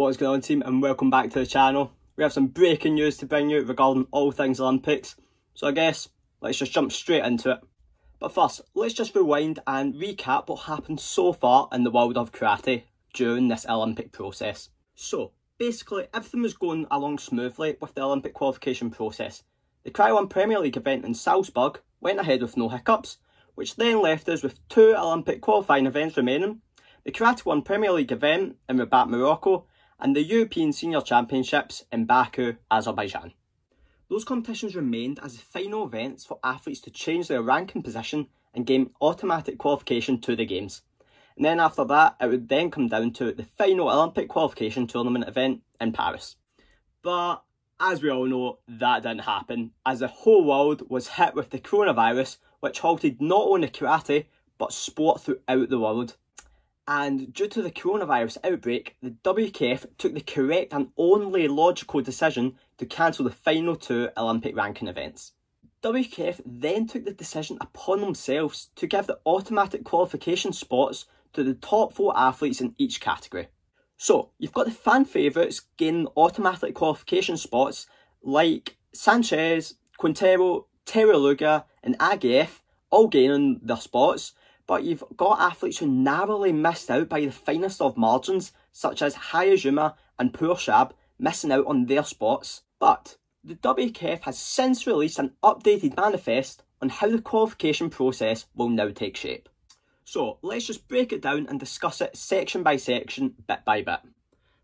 What's going on, team, and welcome back to the channel. We have some breaking news to bring you regarding all things Olympics, so I guess let's just jump straight into it. But first, let's just rewind and recap what happened so far in the world of karate during this Olympic process. So basically everything was going along smoothly with the Olympic qualification process. The Karate 1 Premier League event in Salzburg went ahead with no hiccups, which then left us with two Olympic qualifying events remaining: the Karate 1 Premier League event in Rabat, Morocco, and the European Senior Championships in Baku, Azerbaijan. Those competitions remained as the final events for athletes to change their ranking position and gain automatic qualification to the Games. And then after that, it would then come down to the final Olympic qualification tournament event in Paris. But as we all know, that didn't happen, as the whole world was hit with the coronavirus, which halted not only karate, but sport throughout the world. And due to the coronavirus outbreak, the WKF took the correct and only logical decision to cancel the final two Olympic ranking events. WKF then took the decision upon themselves to give the automatic qualification spots to the top 4 athletes in each category. So, you've got the fan favourites gaining automatic qualification spots like Sanchez, Quintero, Terraluga and Agiev, all gaining their spots. But you've got athletes who narrowly missed out by the finest of margins, such as Hayajima and Purshab, missing out on their spots. But the WKF has since released an updated manifest on how the qualification process will now take shape. So let's just break it down and discuss it section by section, bit by bit.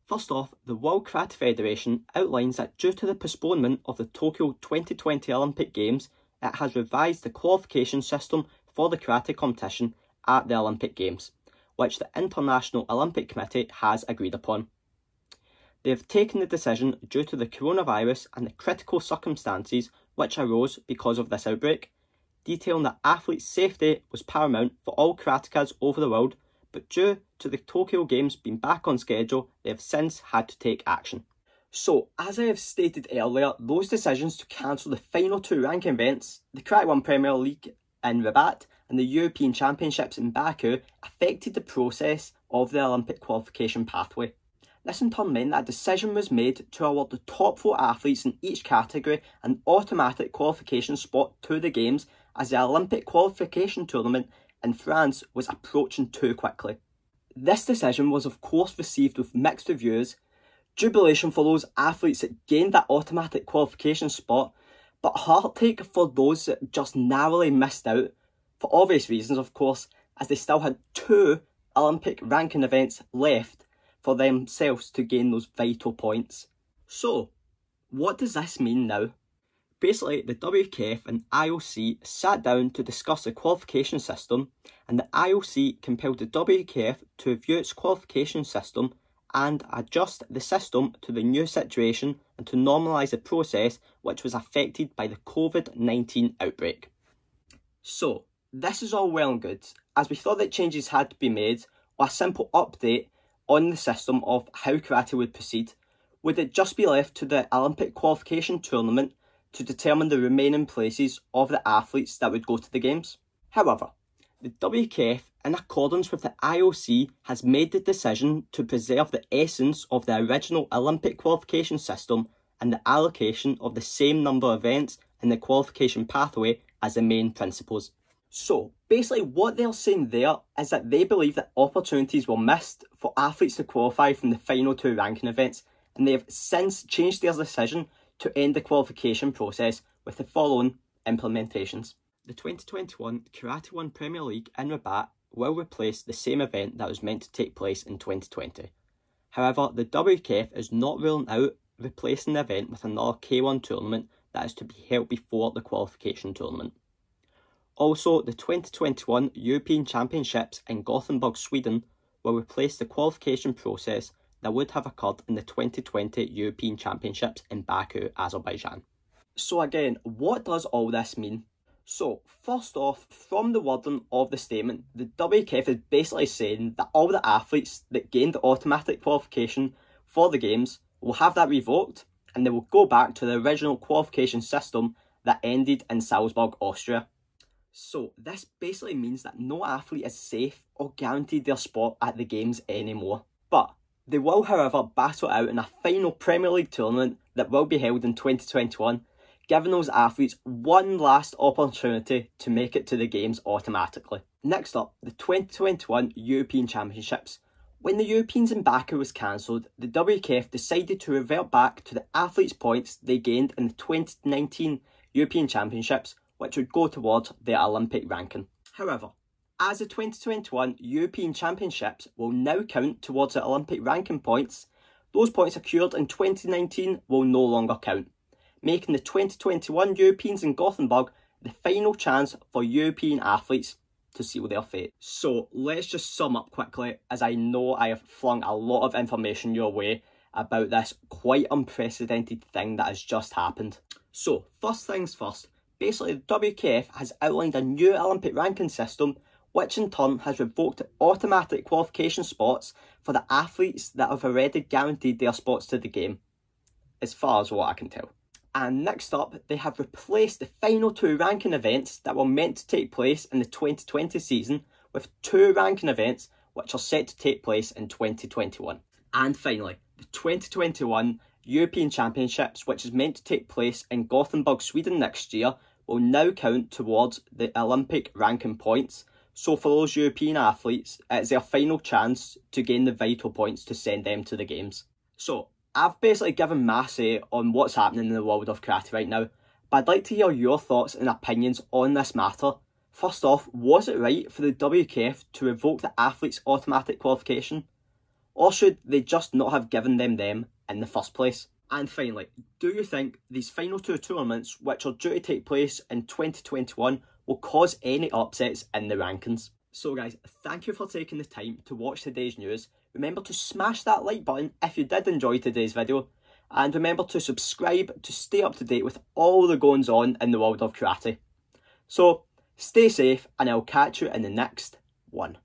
First off, the World Karate Federation outlines that due to the postponement of the Tokyo 2020 Olympic Games, it has revised the qualification system for the karate competition at the Olympic Games, which the International Olympic Committee has agreed upon. They have taken the decision due to the coronavirus and the critical circumstances which arose because of this outbreak, detailing that athletes' safety was paramount for all karatekas over the world, but due to the Tokyo Games being back on schedule, they have since had to take action. So, as I have stated earlier, those decisions to cancel the final two ranking events, the Karate 1 Premier League in Rabat and the European Championships in Baku, affected the process of the Olympic qualification pathway. This in turn meant that a decision was made to award the top 4 athletes in each category an automatic qualification spot to the Games, as the Olympic qualification tournament in France was approaching too quickly. This decision was of course received with mixed reviews, jubilation for those athletes that gained that automatic qualification spot, but heartache for those that just narrowly missed out, for obvious reasons of course, as they still had 2 Olympic ranking events left for themselves to gain those vital points. So, what does this mean now? Basically, the WKF and IOC sat down to discuss the qualification system, and the IOC compelled the WKF to review its qualification system and adjust the system to the new situation and to normalise the process which was affected by the COVID-19 outbreak. So, this is all well and good, as we thought that changes had to be made, or a simple update on the system of how karate would proceed. Would it just be left to the Olympic qualification tournament to determine the remaining places of the athletes that would go to the Games? However, the WKF, in accordance with the IOC, has made the decision to preserve the essence of the original Olympic qualification system and the allocation of the same number of events in the qualification pathway as the main principles. So, basically what they're saying there is that they believe that opportunities were missed for athletes to qualify from the final 2 ranking events, and they have since changed their decision to end the qualification process with the following implementations. The 2021 Karate 1 Premier League in Rabat will replace the same event that was meant to take place in 2020. However, the WKF is not ruling out replacing the event with another K1 tournament that is to be held before the qualification tournament. Also, the 2021 European Championships in Gothenburg, Sweden will replace the qualification process that would have occurred in the 2020 European Championships in Baku, Azerbaijan. So again, what does all this mean? So, first off, from the wording of the statement, the WKF is basically saying that all the athletes that gained the automatic qualification for the Games will have that revoked, and they will go back to the original qualification system that ended in Salzburg, Austria. So, this basically means that no athlete is safe or guaranteed their spot at the Games anymore. But They will, however, battle out in a final Premier League tournament that will be held in 2021, giving those athletes one last opportunity to make it to the games automatically. Next up, the 2021 European Championships. When the Europeans in Baku was cancelled, the WKF decided to revert back to the athletes' points they gained in the 2019 European Championships, which would go towards their Olympic ranking. However, as the 2021 European Championships will now count towards the Olympic ranking points, those points accrued in 2019 will no longer count, making the 2021 Europeans in Gothenburg the final chance for European athletes to seal their fate. So let's just sum up quickly, as I know I have flung a lot of information your way about this quite unprecedented thing that has just happened. So first things first, basically the WKF has outlined a new Olympic ranking system, which in turn has revoked automatic qualification spots for the athletes that have already guaranteed their spots to the game, as far as what I can tell. And next up, they have replaced the final two ranking events that were meant to take place in the 2020 season with two ranking events which are set to take place in 2021. And finally, the 2021 European Championships, which is meant to take place in Gothenburg, Sweden next year, will now count towards the Olympic ranking points. So for those European athletes, it's their final chance to gain the vital points to send them to the games. So I've basically given my say on what's happening in the world of karate right now, but I'd like to hear your thoughts and opinions on this matter. First off, was it right for the WKF to revoke the athletes' automatic qualification? Or should they just not have given them in the first place? And finally, do you think these final two tournaments, which are due to take place in 2021, will cause any upsets in the rankings? So guys, thank you for taking the time to watch today's news. Remember to smash that like button if you did enjoy today's video. And remember to subscribe to stay up to date with all the goings on in the world of karate. So, stay safe and I'll catch you in the next one.